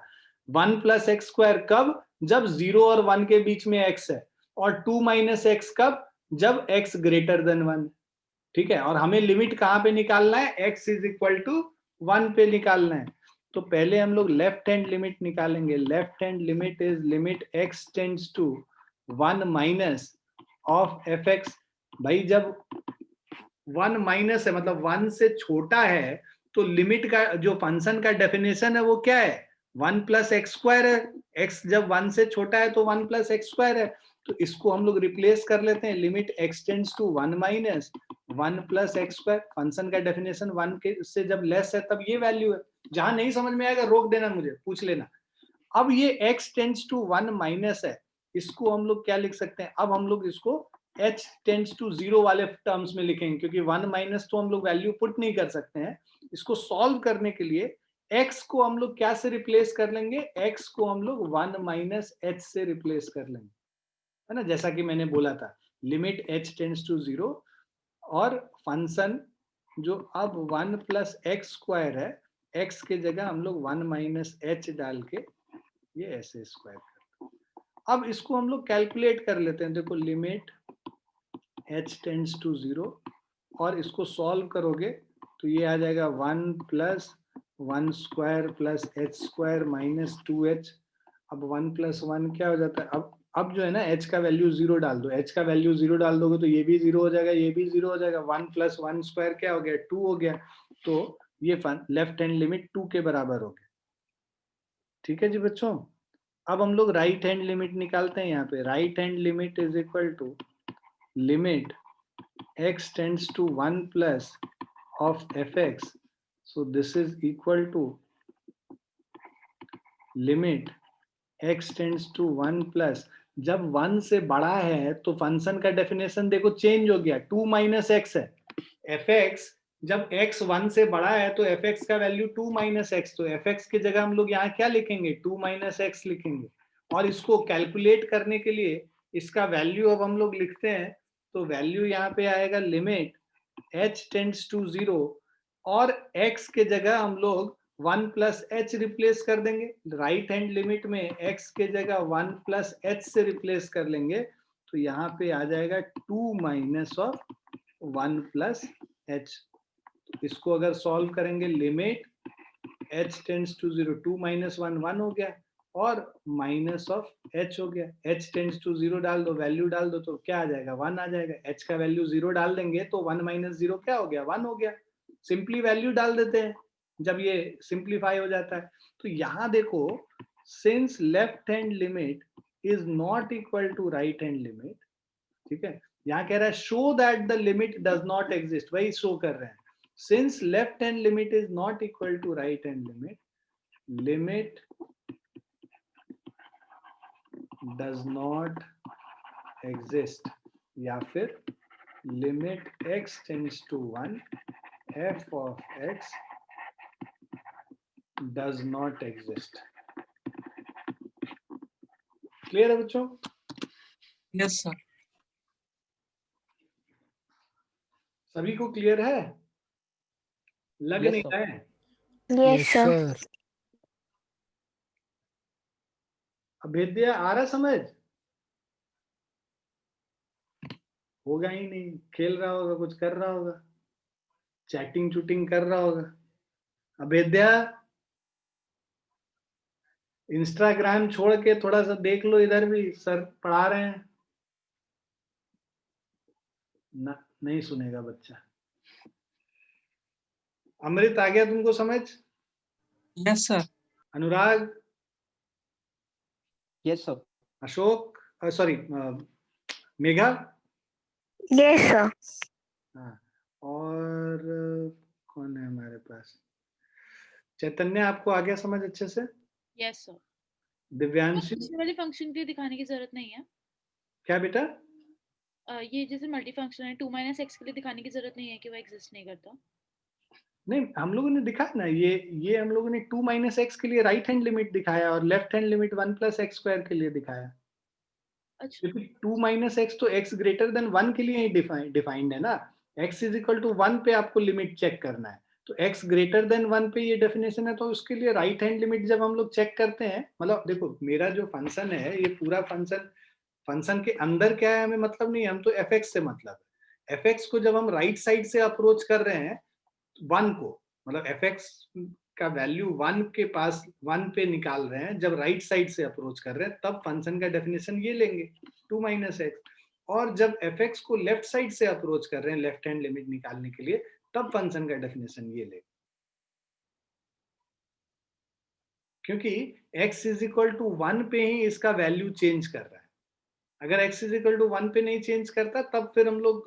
1 प्लस एक्स स्क्वायर कब, जब 0 और 1 के बीच में x है, और 2 माइनस एक्स कब, जब x ग्रेटर देन 1, ठीक है? और हमें लिमिट कहाँ पे निकालना है, x इज इक्वल टू 1 पे निकालना है। तो पहले हम लोग लेफ्ट हैंड लिमिट निकालेंगे। Left hand limit is limit x tends to 1 minus of f x. भाई जब 1 माइनस है मतलब 1 से छोटा है, तो लिमिट का जो फंक्शन का डेफिनेशन है वो क्या है, 1 प्लस एक्स स्क्वायर है। x जब 1 से छोटा है तो 1 प्लस एक्स स्क्वायर है, तो इसको हम लोग रिप्लेस कर लेते हैं, limit x tends to 1 minus 1 plus x square. Function का डेफिनेशन 1 के से जब लेस है तब ये वैल्यू है। जहां नहीं समझ में आएगा रोक देना, मुझे पूछ लेना। अब ये x टेंड्स टू 1 माइनस है, इसको हम लोग क्या लिख सकते हैं, अब हम लोग इसको h टेंड्स टू 0 वाले टर्म्स में लिखेंगे, क्योंकि 1 माइनस तो हम लोग वैल्यू पुट नहीं कर सकते हैं। इसको सॉल्व करने के लिए x को हम लोग क्या से रिप्लेस कर लेंगे, x को हम लोग 1 माइनस h से रिप्लेस कर लेंगे, है ना? जैसा कि मैंने बोला था, लिमिट h टेंड्स टू 0, और फंक्शन जो अब 1 प्लस एक्स स्क्वायर है, x के जगह हम लोग 1 माइनस h डाल के ये ऐसे स्क्वायर करते हैं। अब इसको हम लोग कैलकुलेट कर लेते हैं। देखो लिमिट h टेंड्स टू 0, और इसको सॉल्व करोगे तो ये आ जाएगा 1 plus 1 square plus h square minus 2h। अब 1 प्लस 1 क्या हो जाता है, अब जो है ना h का वैल्यू 0 डाल दो, h का वैल्यू 0 डाल दोगे तो ये भी 0 हो जाएगा, ये भी 0 हो जाएगा। 1 प्लस 1 स्क्वायर क्या हो गया, 2 हो गया। तो ये लेफ्ट हैंड लिमिट 2 के बराबर हो गया। ठीक है जी बच्चों, अब हम लोग राइट हैंड लिमिट निकालते हैं। यहाँ पे right hand limit is equal to limit x tends to 1 plus of f x, so this is equal to limit x tends to 1 plus, जब 1 से बड़ा है तो फंक्शन का डेफिनेशन देखो चेंज हो गया, 2 माइनस एक्स है। एफ एक्स जब x 1 से बड़ा है तो एफ एक्स का वैल्यू 2 माइनस एक्स, तो एफ एक्स की जगह हम लोग यहाँ क्या लिखेंगे, 2 माइनस एक्स लिखेंगे। और इसको कैलकुलेट करने के लिए इसका वैल्यू अब हम लोग लिखते हैं, तो वैल्यू यहाँ पे आएगा लिमिट h टेंड्स टू 0, और x के जगह हम लोग 1 प्लस एच रिप्लेस कर देंगे। राइट हैंड लिमिट में x के जगह 1 प्लस एच से रिप्लेस कर लेंगे, तो यहाँ पे आ जाएगा 2 माइनस ऑफ 1 प्लस एच। इसको अगर सॉल्व करेंगे, limit h tends to 0, 2 minus 1 1 हो गया, और माइनस ऑफ h हो गया। h टेंड्स टू 0 डाल दो, वैल्यू डाल दो, तो क्या आ जाएगा, 1 आ जाएगा। h का वैल्यू 0 डाल देंगे तो 1 माइनस 0 क्या हो गया, 1 हो गया। सिंपली वैल्यू डाल देते हैं जब ये सिंप्लीफाई हो जाता है। तो यहाँ देखो, since left hand limit is not equal to right hand limit, ठीक है, यहाँ कह रहा है show that the limit does not exist, वही शो कर रहे हैं। Since left hand limit is not equal to right hand limit, limit does not exist, या फिर limit x tends to 1 f of x does not exist. Clear है बच्चों? Yes, sir. सभी को क्लियर है? लग Yes, नहीं sir. रहा है? Yes, sir. अभेद्य आ रहा समझ? होगा ही नहीं, खेल रहा होगा, कुछ कर रहा होगा, चैटिंग चूटिंग कर रहा होगा। अभेद्या, इंस्टाग्राम छोड़ के थोड़ा सा देख लो, इधर भी सर पढ़ा रहे हैं ना, नहीं सुनेगा बच्चा। अमृत आ गया तुमको समझ? Yes, sir. अनुराग, Yes, sir. Ashok, sorry Megha, Yes, sir. हाँ, और कौन है हमारे पास? चैतन्य, आपको आ गया समझ अच्छे से? Yes sir. दिव्यांशी, दूसरे वाले फंक्शन के लिए दिखाने की जरूरत नहीं है। क्या बेटा? ये जैसे मल्टी फंक्शन है 2 - x के लिए दिखाने की जरूरत नहीं है कि वो एग्जिस्ट नहीं करता। नहीं, हम लोगों ने दिखाया ना, ये हम लोगों ने 2 - x के लिए राइट हैंड लिमिट दिखाया और लेफ्ट हैंड लिमिट 1 + x² के लिए दिखाया। अच्छा, क्योंकि 2 - x तो x ग्रेटर देन 1 के लिए ही डिफाइंड है ना। x = 1 पे आपको लिमिट चेक करना है, तो x ग्रेटर देन 1 पे ये डेफिनेशन है, तो उसके लिए राइट हैंड लिमिट जब हम लोग चेक करते हैं, मतलब देखो मेरा जो फंक्शन है, ये पूरा फंक्शन के अंदर क्या है हमें मतलब नहीं है, हम तो fx से मतलब है। fx को जब हम राइट साइड से अप्रोच कर रहे हैं 1 को, मतलब fx का वैल्यू 1 के पास 1 पे निकाल रहे हैं, जब राइट साइड से अप्रोच कर रहे हैं तब फंक्शन का डेफिनेशन ये लेंगे 2 - x, और जब fx को लेफ्ट साइड से अप्रोच कर रहे हैं लेफ्ट हैंड लिमिट निकालने के लिए, तब फंक्शन का डेफिनेशन ये लेंगे। क्योंकि x = 1 पे ही इसका वैल्यू चेंज कर रहा है। अगर x = 1 पे नहीं चेंज करता, तब फिर हम लोग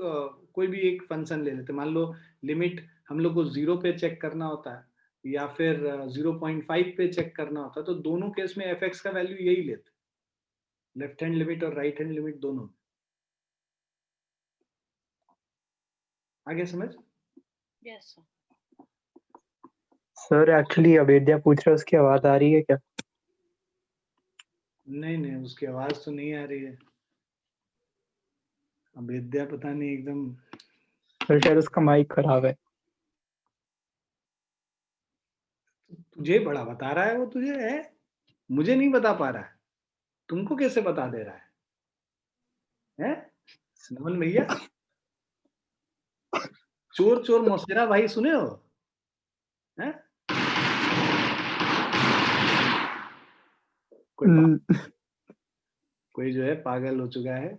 कोई भी एक फंक्शन ले लेते। मान लो लिमिट हम लोग को 0 पे चेक करना होता है या फिर 0.5 पे चेक करना होता है, तो दोनों केस में fx का वैल्यू यही लेते, लेफ्ट हैंड लिमिट और राइट हैंड लिमिट दोनों। आगे समझ? Yes sir. सर एक्चुअली अवेद्या पूछ रहा है उसकी आवाज आ रही है क्या? नहीं, उसकी आवाज तो नहीं आ रही है। अभेद्या पता नहीं एकदम, सर शायद उसका माइक खराब है। तुझे बड़ा बता रहा है वो, तुझे है, मुझे नहीं बता पा रहा है, तुमको कैसे बता दे रहा है? नमन भैया, चोर चोर मौसेरा भाई सुने हो? हैं? कोई जो है पागल हो चुका है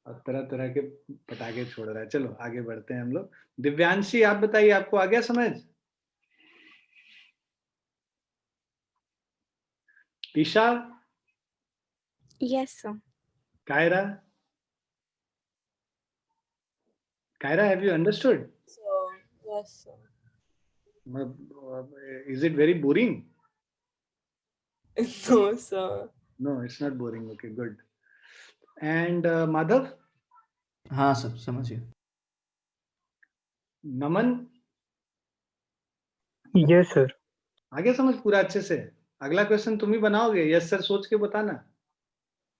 और तरह तरह के पटाखे छोड़ रहा है। चलो आगे बढ़ते हैं हम लोग। दिव्यांशी, आप बताइए, आपको आ गया समझ? Isha, Yes, sir. Kaira, have you understood? Yes, sir. Is it very boring? No, sir. No, it's not boring. Okay, good. And Madhav, हाँ सर, समझ गया। नमन, यस सर। आगे समझ पूरा अच्छे से? अगला क्वेश्चन तुम ही बनाओगे? यस सर सोच के बताना।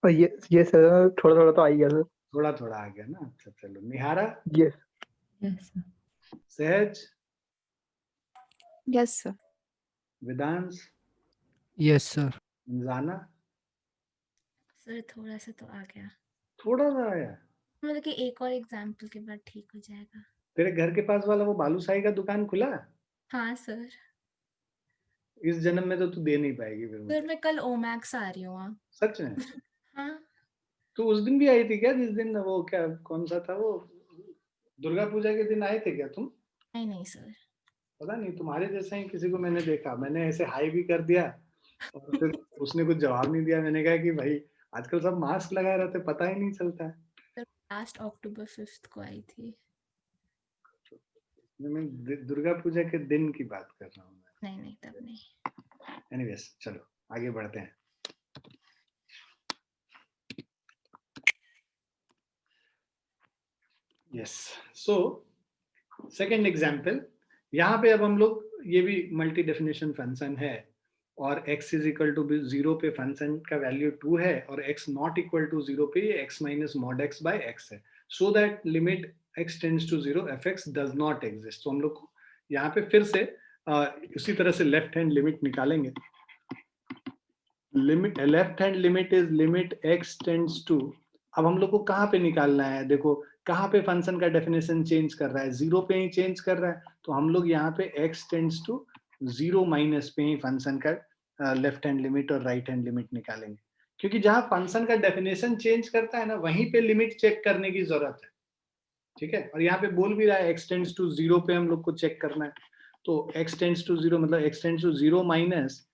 ये सर थोड़ा थोड़ा तो आ ही गया सर। थोड़ा थोड़ा आ गया ना? अच्छा चलो। निहारा, यस। Yes, sir. सहज, Yes, sir. Vedansh, yes sir. इंजाना, sir थोड़ा सा तो आ गया, थोड़ा सा आया। मतलब कि एक और एग्जाम्पल के बाद ठीक हो जाएगा। तेरे घर के पास वाला वो बालूशाही का दुकान खुला? हाँ सर। इस जन्म में तो तू दे नहीं पाएगी फिर मुझे। सर मैं कल ओमैक्स आ रही हूँ। सच में? हाँ। तू उस दिन भी आई थी क्या, जिस दिन वो क्या, कौन सा था वो, दुर्गा पूजा के दिन आए थे क्या तुम? नहीं सर। पता नहीं, तुम्हारे जैसा ही किसी को मैंने देखा, मैंने ऐसे हाई भी कर दिया और फिर उसने कुछ जवाब नहीं दिया। मैंने कहा कि भाई आजकल सब मास्क लगाए रहते, पता ही नहीं चलता है। सर लास्ट अक्टूबर 5 को आई थी। मैं दुर्गा पूजा के दिन की बात कर रहा हूँ। नहीं तब नहीं। एनीवेज, चलो आगे बढ़ते हैं। यस, सो सेकेंड एग्जाम्पल, यहाँ पे अब हम लोग, ये भी मल्टी डेफिनेशन फंक्शन है, और x इज इक्वल टू 0 पे फंक्शन का वैल्यू 2 है और x नॉट इक्वल टू 0 पे ये x minus mod x by x है, so that limit x tends to 0 fx does not exist. तो हम लोग यहाँ पे फिर से उसी तरह से लेफ्ट हैंड लिमिट निकालेंगे। Limit left hand limit is limit x tends to, अब हम लोग को कहाँ पे निकालना है, देखो कहाँ पे फंक्शन का डेफिनेशन चेंज कर रहा है, 0 पे ही चेंज कर रहा है, तो हम लोग यहाँ पे x टेंड्स टू 0 माइनस पे ही फंक्शन का लेफ्ट हैंड लिमिट और राइट हैंड लिमिट निकालेंगे, क्योंकि जहां फंक्शन का डेफिनेशन चेंज करता है ना वहीं पे लिमिट चेक करने की जरूरत है, ठीक है। और यहाँ पे बोल भी रहा है x टेंड्स टू 0 पे हम लोग को चेक करना है, तो x टेंड्स टू 0 मतलब x tends to 0 minus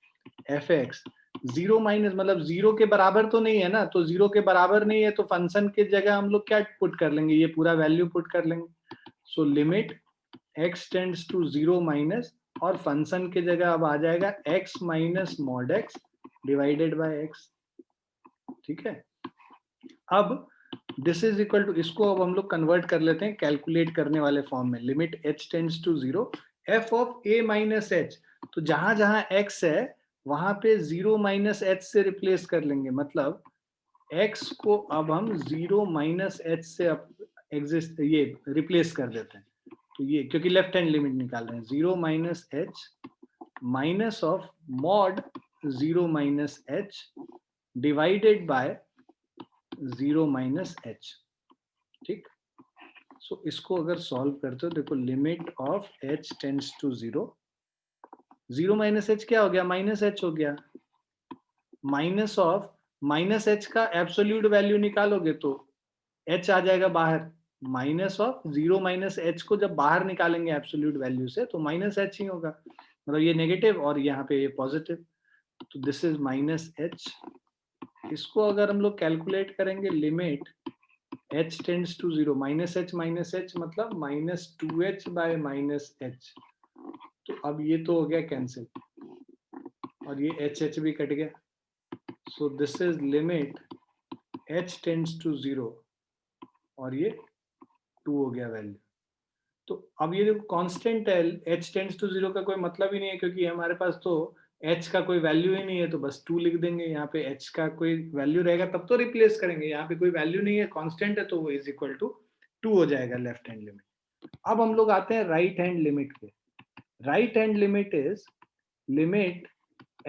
fx, 0 minus मतलब 0 के बराबर तो नहीं है ना, तो 0 के बराबर नहीं है तो फंक्शन के जगह हम लोग क्या पुट कर लेंगे, ये पूरा वैल्यू पुट कर लेंगे। So limit x tends to 0 minus और फंक्शन के जगह अब आ जाएगा x minus mod x divided by x, ठीक है। अब दिस इज इक्वल टू, इसको अब हम लोग कन्वर्ट कर लेते हैं कैलकुलेट करने वाले फॉर्म में, limit h tends to 0 f of a minus h, तो जहां जहां x है वहां पे 0 माइनस h से रिप्लेस कर लेंगे, मतलब x को अब हम 0 माइनस h से एग्जिस्ट ये रिप्लेस कर देते हैं, तो ये क्योंकि लेफ्ट हैंड लिमिट निकाल रहे हैं, 0 minus h minus of mod 0 minus h divided by 0 minus h, ठीक। सो इसको अगर सॉल्व करते हो देखो limit of h tends to 0, 0 minus h क्या हो गया, माइनस h हो गया, माइनस ऑफ माइनस h का एब्सोल्यूट वैल्यू निकालोगे तो h आ जाएगा बाहर, माइनस ऑफ 0 माइनस h को जब बाहर निकालेंगे एब्सोल्यूट वैल्यू से तो माइनस h ही होगा, मतलब ये नेगेटिव और यहाँ पे ये पॉजिटिव, तो दिस इज माइनस h। इसको अगर हम लोग कैलकुलेट करेंगे limit h tends to 0 minus h मतलब minus 2h by minus h, तो अब ये तो हो गया कैंसिल और ये h भी कट गया, so this is limit h tends to 0 और ये 2 हो गया वैल्यू। तो अब ये देखो कांस्टेंट है, h टेंड्स टू 0 का कोई मतलब ही नहीं है क्योंकि हमारे पास तो h का कोई वैल्यू ही नहीं है, तो बस 2 लिख देंगे, यहाँ पे h का कोई वैल्यू रहेगा तब तो रिप्लेस करेंगे, यहाँ पे कोई वैल्यू नहीं है कांस्टेंट है तो वो इज इक्वल टू 2 हो जाएगा लेफ्ट हैंड लिमिट। अब हम लोग आते हैं राइट हैंड लिमिट पे। Right hand limit is limit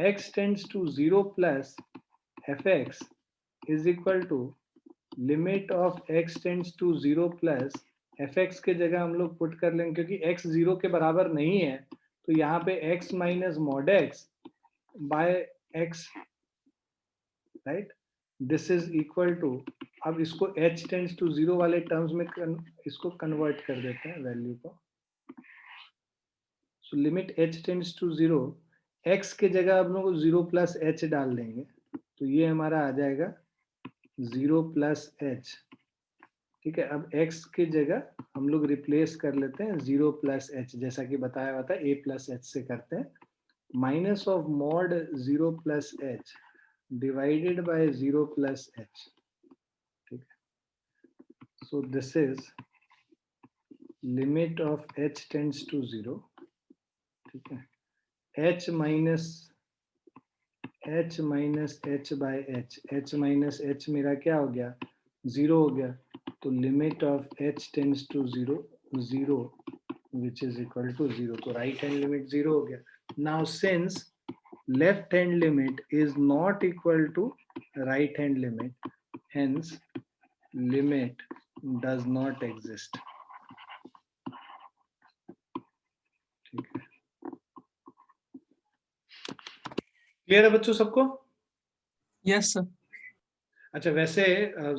x tends to 0 plus fx is equal to limit of x tends to 0 plus fx के जगह हम लोग पुट कर लेंगे क्योंकि x 0 के बराबर नहीं है, तो यहाँ पे x minus mod x by x, right, this is equal to, अब इसको h टेंड्स टू 0 वाले टर्म्स में इसको कन्वर्ट कर देते हैं वैल्यू को, so limit h tends to 0, x के जगह हम लोग 0 प्लस h डाल देंगे, तो ये हमारा आ जाएगा 0 प्लस h, ठीक है। अब x की जगह हम लोग रिप्लेस कर लेते हैं 0 प्लस h, जैसा कि बताया हुआ था a प्लस h से करते हैं, minus of mod 0 plus h divided by 0 plus h, ठीक है। So this is limit of h tends to 0, ठीक है, h minus h by h minus h मेरा क्या हो गया, 0 हो गया, तो limit of h tends to 0 0 which is equal to 0, तो राइट हैंड लिमिट 0 हो गया। Now since left hand limit is not equal to right hand limit, hence limit does not exist, ठीक है। क्लियर है बच्चों सबको? Yes, sir. अच्छा, वैसे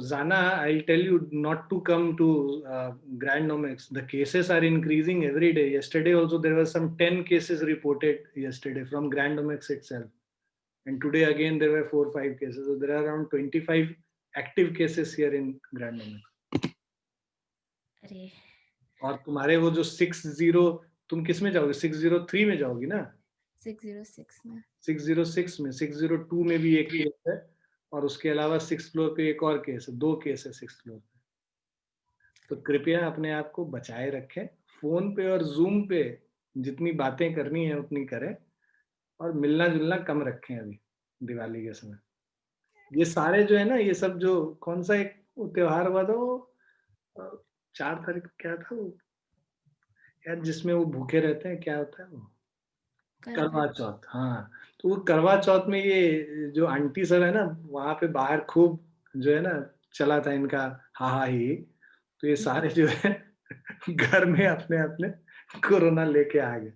जाना, I tell you not to come to grandomics, the cases are increasing every day. yesterday also there were some 10 cases reported yesterday from Grandomics itself, and today again there were 4-5 cases, so there are around 25 active cases here in Grandomics। अरे और तुम्हारे वो जो 60, तुम किस में जाओगे, 603 में जाओगी ना, 606 में 606 में, 602 में भी एक केस है और उसके अलावा 6th फ्लोर पे एक और केस है, 2 केस है 6th फ्लोर पे। तो कृपया अपने आप को बचाए रखें, फोन पे और जूम पे जितनी बातें करनी है उतनी करें, और मिलना जुलना कम रखें अभी दिवाली के समय। ये सारे जो है ना, ये सब जो कौन सा एक त्योहार हुआ था वो 4 तारीख को, क्या था वो यार, जिसमें वो भूखे रहते हैं, क्या होता है वो? करवा चौथ। हाँ, तो वो करवा चौथ में ये जो आंटी सब है ना, वहां पे बाहर खूब जो है ना चला था इनका हा ही। तो ये सारे जो है घर में अपने अपने कोरोना लेके आ गए।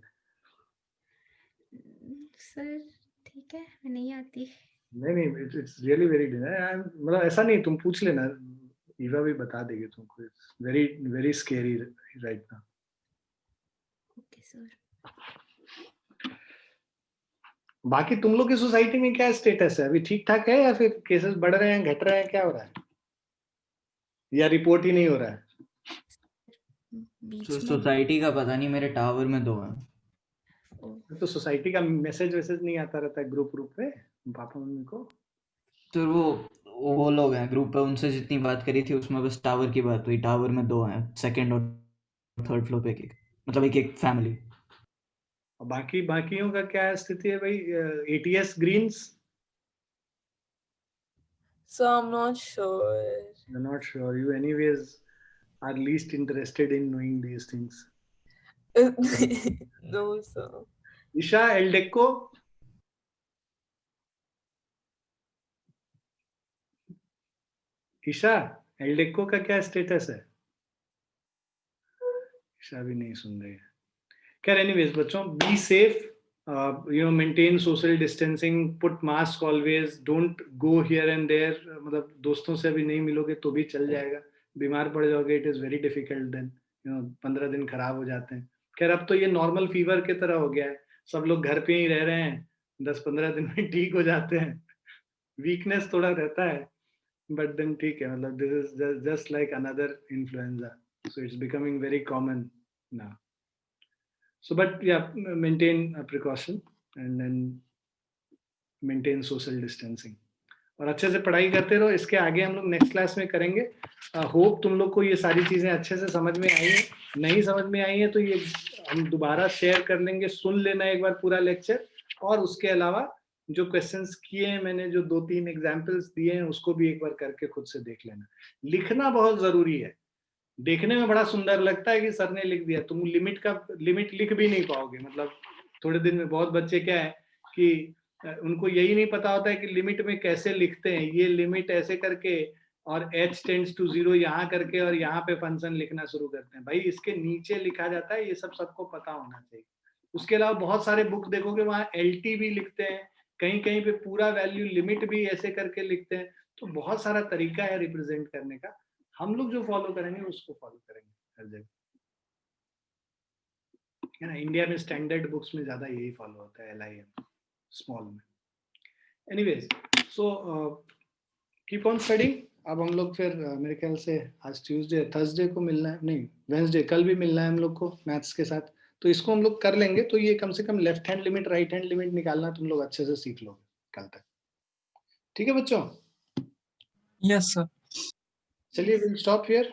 सर ठीक है, मैं नहीं आती। नहीं, इट्स रियली वेरी डिनर, मतलब ऐसा नहीं, तुम पूछ लेना, ईवा भी बता देगी तुमको। It's very very scary right now. Okay sir. बाकी तुम लोग की सोसाइटी में क्या स्टेटस है अभी? ठीक ठाक है या फिर केसेस बढ़ रहे हैं, घट रहे हैं, क्या हो रहा है, या रिपोर्ट ही नहीं हो रहा है? बीच में सोसाइटी का पता नहीं, मेरे टावर में 2 हैं। तो सोसाइटी का मैसेज वैसेज नहीं आता रहता है ग्रुप पे पापा मम्मी को? तो वो लोग हैं ग्रुप पे, उनसे जितनी बात करी थी उसमें बस टावर की बात हुई। टावर में 2 हैं, 2nd और 3rd फ्लोर पे एक, मतलब एक फैमिली। और बाकियों का क्या स्थिति है भाई? ATS greens? So I'm not sure. You're not sure. You anyways are least interested in knowing these things. No, sir. Isha, Eldeco? Isha, Eldeco का क्या स्टेटस है? ईशा भी नहीं सुन रही है। खैर एनीवेज बच्चों, be safe, maintain social distancing, put mask always, don't go here and there. मतलब दोस्तों से अभी नहीं मिलोगे तो भी चल जाएगा, बीमार पड़ जाओगे it is very difficult then, 15 दिन खराब हो जाते हैं। खैर अब तो ये नॉर्मल फीवर की तरह हो गया है, सब लोग घर पे ही रह रहे हैं, 10-15 दिन में ठीक हो जाते हैं। वीकनेस थोड़ा रहता है बट देन ठीक है, मतलब this is just like another influenza, so it's becoming very common now. So, but yeah, maintain a precaution and then maintain social distancing. और अच्छे से पढ़ाई करते रहो, इसके आगे हम लोग नेक्स्ट क्लास में करेंगे। होप तुम लोग को ये सारी चीजें अच्छे से समझ में आई है। नहीं समझ में आई है तो ये हम दोबारा शेयर कर लेंगे, सुन लेना एक बार पूरा लेक्चर, और उसके अलावा जो क्वेश्चंस किए हैं मैंने, जो 2-3 एग्जांपल्स दिए हैं, उसको भी एक बार करके खुद से देख लेना। लिखना बहुत जरूरी है, देखने में बड़ा सुंदर लगता है कि सर ने लिख दिया, तुम लिमिट लिख भी नहीं पाओगे। मतलब थोड़े दिन में बहुत बच्चे क्या है कि उनको यही नहीं पता होता है कि लिमिट में कैसे लिखते हैं, ये लिमिट ऐसे करके और h टेंड्स टू 0 यहाँ करके और यहाँ पे फंक्शन लिखना शुरू करते हैं। भाई इसके नीचे लिखा जाता है, ये सब सबको पता होना चाहिए। उसके अलावा बहुत सारे बुक देखोगे वहां LT भी लिखते हैं, कहीं कहीं पे पूरा वैल्यू लिमिट भी ऐसे करके लिखते हैं। तो बहुत सारा तरीका है रिप्रेजेंट करने का, हम लोग जो फॉलो करेंगे उसको फॉलो करेंगे हर जगह, है ना। इंडिया में स्टैंडर्ड बुक्स में ज्यादा यही फॉलो होता है, LIM स्मॉल में। Anyways, so keep on studying. अब हम लोग फिर मेरे ख्याल से आज ट्यूसडे, थर्सडे को मिलना है, नहीं वेंसडे, कल भी मिलना है हम लोग को मैथ्स के साथ, तो इसको हम लोग कर लेंगे। तो ये कम से कम left hand limit, right hand limit निकालना तुम लोग अच्छे से सीख लोगे कल तक। ठीक है बच्चों? Yes, sir. चलिए, विल स्टॉप हियर।